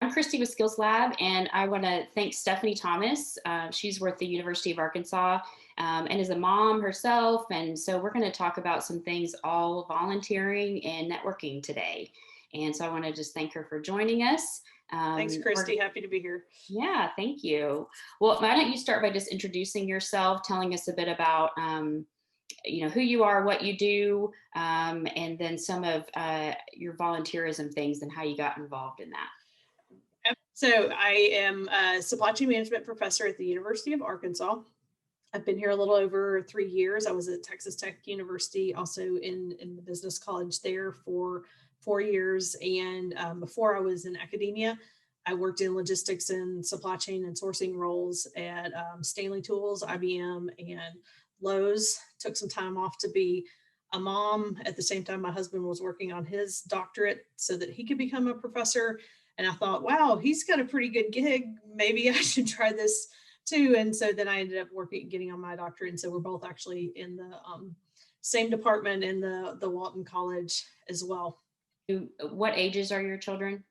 I'm Christy with Skills Lab, and I want to thank Stephanie Thomas. She's with the University of Arkansas and is a mom herself. And so we're going to talk about some things all volunteering and networking today. And so I want to just thank her for joining us. Thanks, Christy. Happy to be here. Yeah, thank you. Well, why don't you start by just introducing yourself, telling us a bit about who you are, what you do, and then some of your volunteerism things and how you got involved in that. So I am a supply chain management professor at the University of Arkansas. I've been here a little over 3 years. I was at Texas Tech University, also in the business college there for 4 years. And before I was in academia, I worked in logistics and supply chain and sourcing roles at Stanley Tools, IBM, and Lowe's. Took some time off to be a mom. At the same time, my husband was working on his doctorate so that he could become a professor. And I thought, wow, he's got a pretty good gig. Maybe I should try this too. And so then I ended up getting on my doctorate. And so we're both actually in the same department in the Walton College as well. What ages are your children?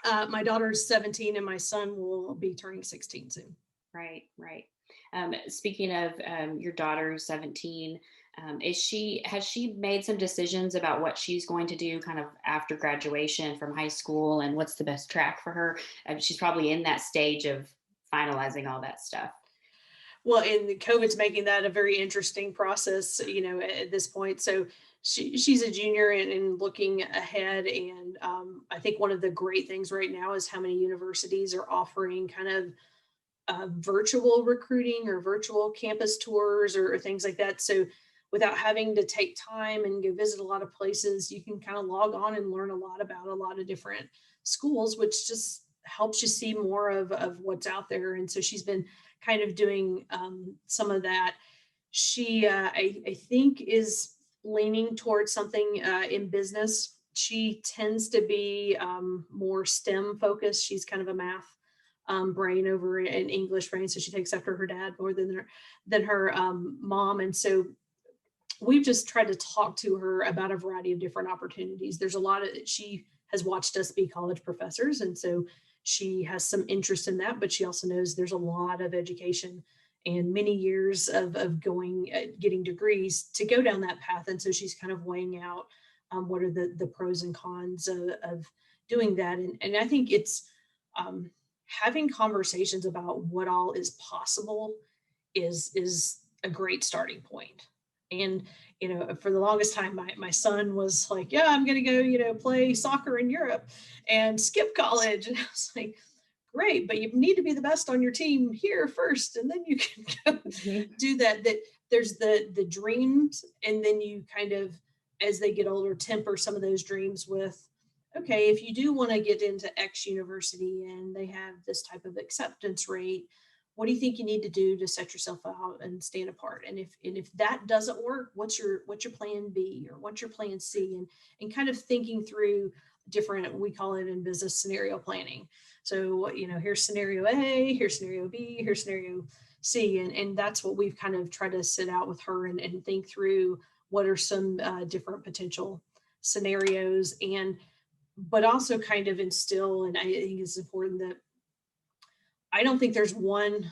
My daughter's 17 and my son will be turning 16 soon. Right, right. Speaking of your daughter, 17, has she made some decisions about what she's going to do kind of after graduation from high school and what's the best track for her? She's probably in that stage of finalizing all that stuff. Well, and COVID's making that a very interesting process, at this point. So she's a junior and looking ahead. And I think one of the great things right now is how many universities are offering kind of virtual recruiting or virtual campus tours or things like that. So without having to take time and go visit a lot of places, you can kind of log on and learn a lot about a lot of different schools, which just helps you see more of what's out there. And so she's been kind of doing some of that. She, I think, is leaning towards something in business. She tends to be more STEM focused. She's kind of a math brain over an English brain, so she takes after her dad more than her mom. And so we've just tried to talk to her about a variety of different opportunities. There's a lot of, she has watched us be college professors, and so she has some interest in that, but she also knows there's a lot of education and many years of going, getting degrees to go down that path. And so she's kind of weighing out what are the pros and cons of doing that. And I think it's having conversations about what all is possible is a great starting point. And, for the longest time, my son was like, yeah, I'm going to go, play soccer in Europe and skip college. And I was like, great, but you need to be the best on your team here first, and then you can go do that. That there's the dreams, and then you kind of, as they get older, temper some of those dreams with, okay, if you do want to get into X university and they have this type of acceptance rate, what do you think you need to do to set yourself out and stand apart? And if that doesn't work, what's your plan B or what's your plan C? And kind of thinking through different, we call it in business, scenario planning. So, here's scenario A, here's scenario B, here's scenario C. And that's what we've kind of tried to sit out with her and think through what are some different potential scenarios, but also kind of instill, and I think it's important that I don't think there's one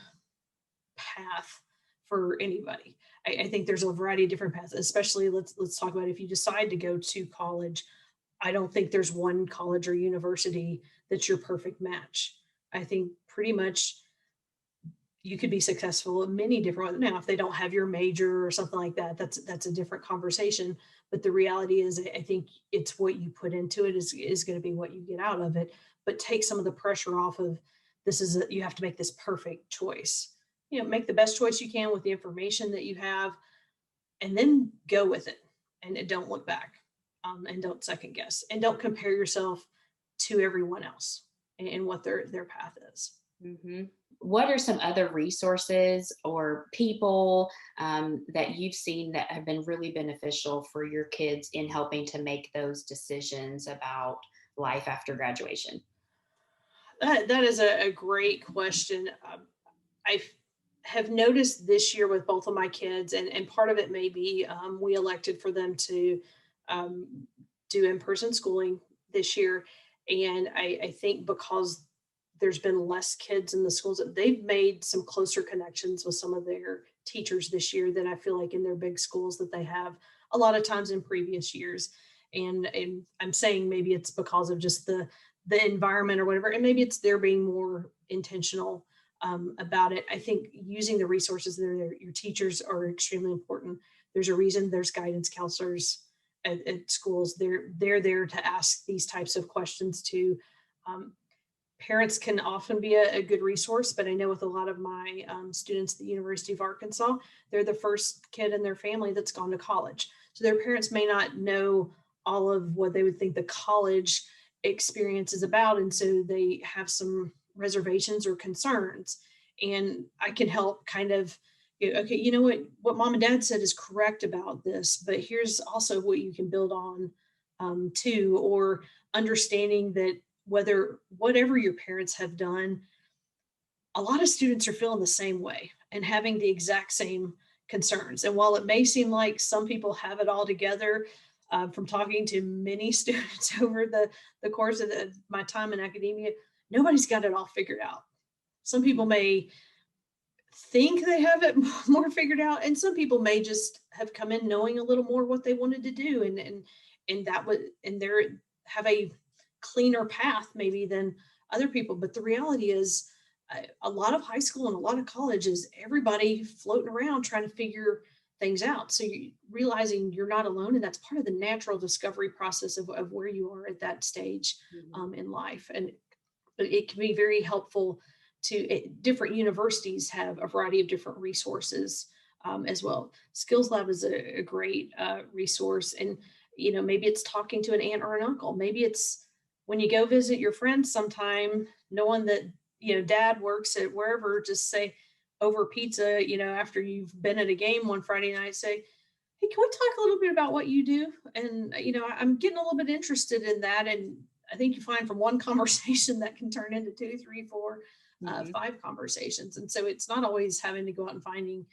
path for anybody. I think there's a variety of different paths, especially let's talk about if you decide to go to college. I don't think there's one college or university that's your perfect match. I think pretty much you could be successful in many different ways. Now, if they don't have your major or something like that, that's a different conversation. But the reality is, I think it's what you put into it is going to be what you get out of it. But take some of the pressure off of you have to make this perfect choice. Make the best choice you can with the information that you have, and then go with it, and don't look back, and don't second guess, and don't compare yourself to everyone else and what their path is. Mm-hmm. What are some other resources or people that you've seen that have been really beneficial for your kids in helping to make those decisions about life after graduation? That is a great question. I have noticed this year with both of my kids, and part of it may be we elected for them to do in-person schooling this year. And I think because there's been less kids in the schools. They've made some closer connections with some of their teachers this year than I feel like in their big schools that they have a lot of times in previous years. And I'm saying maybe it's because of just the environment or whatever, and maybe it's they're being more intentional about it. I think using the resources that are there, your teachers are extremely important. There's a reason there's guidance counselors at schools. They're there to ask these types of questions to um, parents can often be a good resource, but I know with a lot of my students at the University of Arkansas, they're the first kid in their family that's gone to college. So their parents may not know all of what they would think the college experience is about. And so they have some reservations or concerns. And I can help kind of, okay, you know what mom and dad said is correct about this, but here's also what you can build on too, or understanding that whatever your parents have done, a lot of students are feeling the same way and having the exact same concerns. And while it may seem like some people have it all together, from talking to many students over the course of my time in academia, nobody's got it all figured out. Some people may think they have it more figured out, and some people may just have come in knowing a little more what they wanted to do, and that would and they're have a cleaner path maybe than other people. But the reality is, a lot of high school and a lot of college is everybody floating around trying to figure things out. So you realizing you're not alone, and that's part of the natural discovery process of where you are at that stage in life. And but it can be very helpful to different universities have a variety of different resources as well. Skills Lab is a great resource, and maybe it's talking to an aunt or an uncle. Maybe it's when you go visit your friends sometime, knowing that dad works at wherever, just say over pizza, after you've been at a game one Friday night, say, hey, can we talk a little bit about what you do? And I'm getting a little bit interested in that, and I think you find from one conversation that can turn into 2, 3, 4, Mhm. 5 conversations. And so it's not always having to go out and finding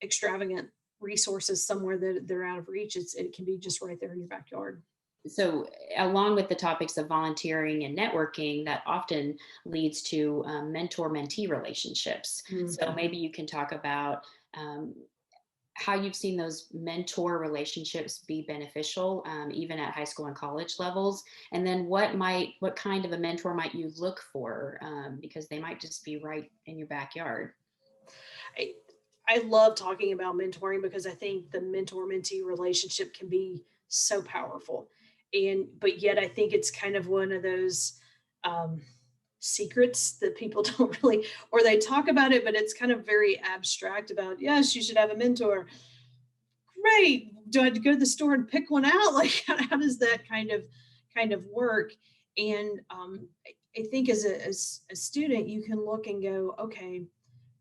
extravagant resources somewhere that they're out of reach. It can be just right there in your backyard. So, along with the topics of volunteering and networking, that often leads to mentor mentee relationships. So, Mhm. maybe you can talk about um, how you've seen those mentor relationships be beneficial, even at high school and college levels, and then what kind of a mentor might you look for, because they might just be right in your backyard. I, I love talking about mentoring because I think the mentor mentee relationship can be so powerful. But yet I think it's kind of one of those um, secrets that people don't really, or they talk about it, but it's kind of very abstract about, yes, you should have a mentor. Great. Do I have to go to the store and pick one out? Like, how does that kind of work? And I think as a student, you can look and go, okay,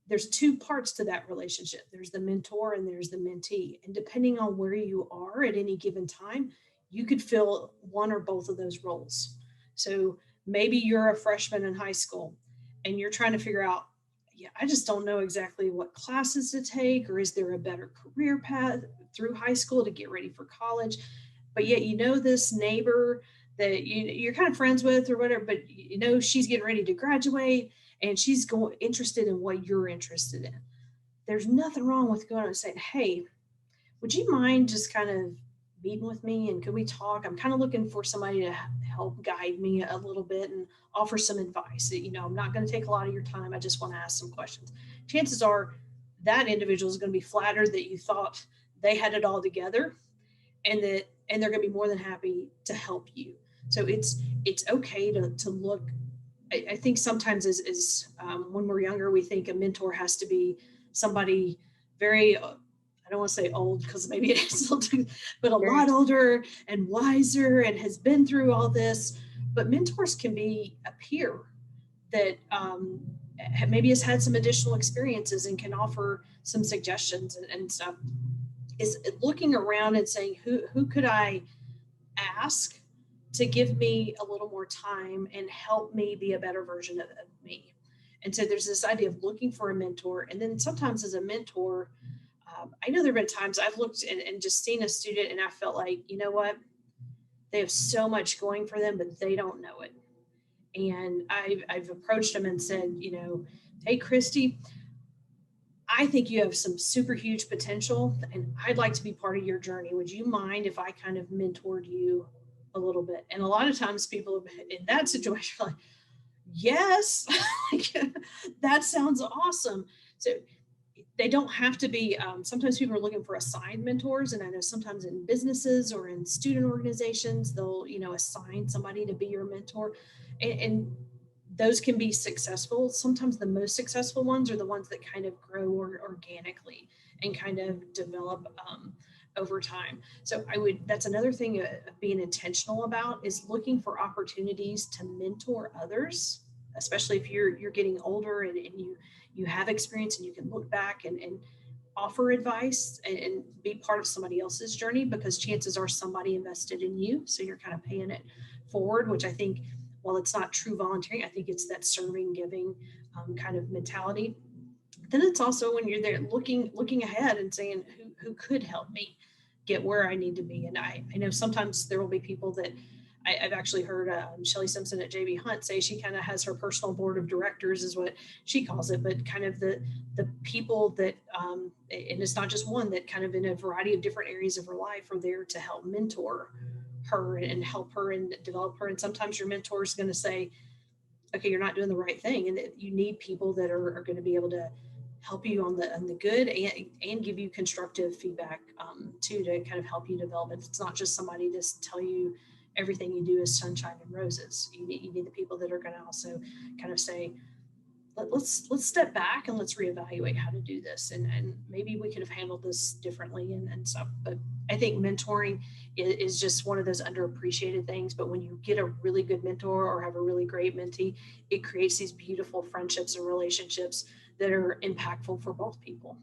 there's two parts to that relationship. There's the mentor and there's the mentee. And depending on where you are at any given time, you could fill one or both of those roles. So maybe you're a freshman in high school and you're trying to figure out, yeah, I just don't know exactly what classes to take, or is there a better career path through high school to get ready for college? But yet, this neighbor that you're kind of friends with or whatever, but she's getting ready to graduate and she's going interested in what you're interested in. There's nothing wrong with going and saying, hey, would you mind just kind of meeting with me and could we talk? I'm kind of looking for somebody to help guide me a little bit and offer some advice. I'm not going to take a lot of your time. I just want to ask some questions. Chances are that individual is going to be flattered that you thought they had it all together, and they're going to be more than happy to help you. So it's okay to look. I think sometimes as when we're younger, we think a mentor has to be somebody very, I don't want to say old because maybe it is old, but a Sure. lot older and wiser and has been through all this. But mentors can be a peer that maybe has had some additional experiences and can offer some suggestions and stuff. Is looking around and saying, who could I ask to give me a little more time and help me be a better version of me. And so there's this idea of looking for a mentor. And then sometimes as a mentor, I know there have been times I've looked and just seen a student and I felt like, you know what? They have so much going for them, but they don't know it. And I've approached them and said, hey, Christy, I think you have some super huge potential and I'd like to be part of your journey. Would you mind if I kind of mentored you a little bit? And a lot of times people in that situation are like, yes, like, that sounds awesome. So they don't have to be, sometimes people are looking for assigned mentors. And I know sometimes in businesses or in student organizations, they'll, assign somebody to be your mentor. And those can be successful. Sometimes the most successful ones are the ones that kind of grow organically and kind of develop over time. So that's another thing of being intentional about is looking for opportunities to mentor others, especially if you're getting older and you have experience and you can look back and offer advice and be part of somebody else's journey, because chances are somebody invested in you. So you're kind of paying it forward, which I think, while it's not true volunteering, I think it's that serving, giving kind of mentality. Then it's also when you're there looking ahead and saying, who could help me get where I need to be. And I know sometimes there will be people that I've actually heard Shelly Simpson at JB Hunt say she kind of has her personal board of directors, is what she calls it, but kind of the people that, and it's not just one, that kind of in a variety of different areas of her life are there to help mentor her and help her and develop her. And sometimes your mentor is going to say, okay, you're not doing the right thing, and that you need people that are going to be able to help you on the good and give you constructive feedback too, to kind of help you develop it. It's not just somebody to tell you everything you do is sunshine and roses. You need the people that are going to also kind of say, let's step back and let's reevaluate how to do this, and maybe we could have handled this differently and stuff. But I think mentoring is just one of those underappreciated things. But when you get a really good mentor or have a really great mentee, it creates these beautiful friendships and relationships that are impactful for both people.